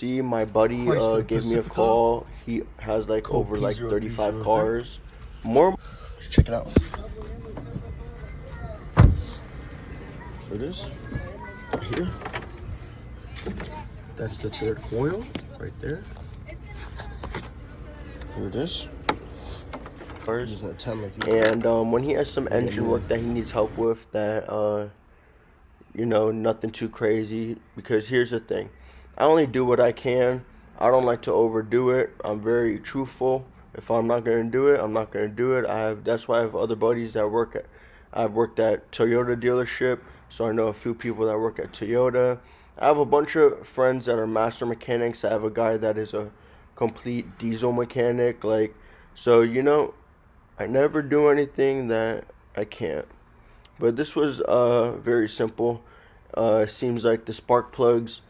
see, my buddy Chrysler gave me a Pacifica. call. He has like Code over like 35 P030. cars. More. Let's check it out. There it is. Right here. That's the third coil right there. Here it is. Cars. Like And when he has some engine work that he needs help with, that you know, nothing too crazy, because here's the thing, I only do what I can. I don't like to overdo it. I'm very truthful. If I'm not gonna do it, I'm not gonna do it. That's why I have other buddies that work at, I've worked at Toyota dealership, so I know a few people that work at Toyota. I have a bunch of friends that are master mechanics. I have a guy that is a complete diesel mechanic, like, so, you know, I never do anything that I can't. But this was very simple. It seems like the spark plugs,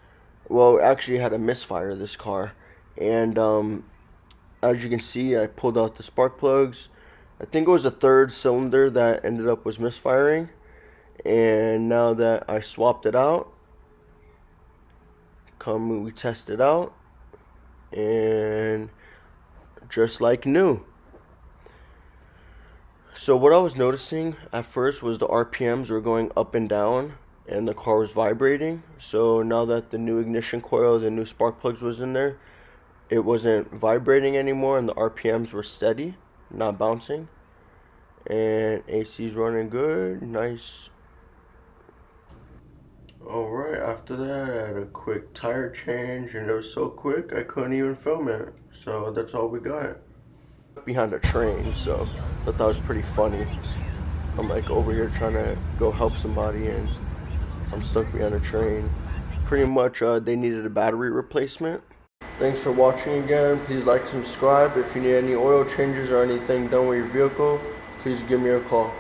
well, actually had a misfire, this car. And as you can see, I pulled out the spark plugs. I think it was the third cylinder that ended up was misfiring. And now that I swapped it out, we test it out, and just like new. So what I was noticing at first was the RPMs were going up and down and the car was vibrating. So now that the new ignition coil, the new spark plugs was in there, it wasn't vibrating anymore and the RPMs were steady, not bouncing. And AC's running good, nice. Alright, after that I had a quick tire change, and it was so quick I couldn't even film it. So that's all we got. Behind a train, so I thought that was pretty funny. I'm like over here trying to go help somebody and I'm stuck behind a train. Pretty much they needed a battery replacement. Thanks for watching again. Please like and subscribe. If you need any oil changes or anything done with your vehicle, please give me a call.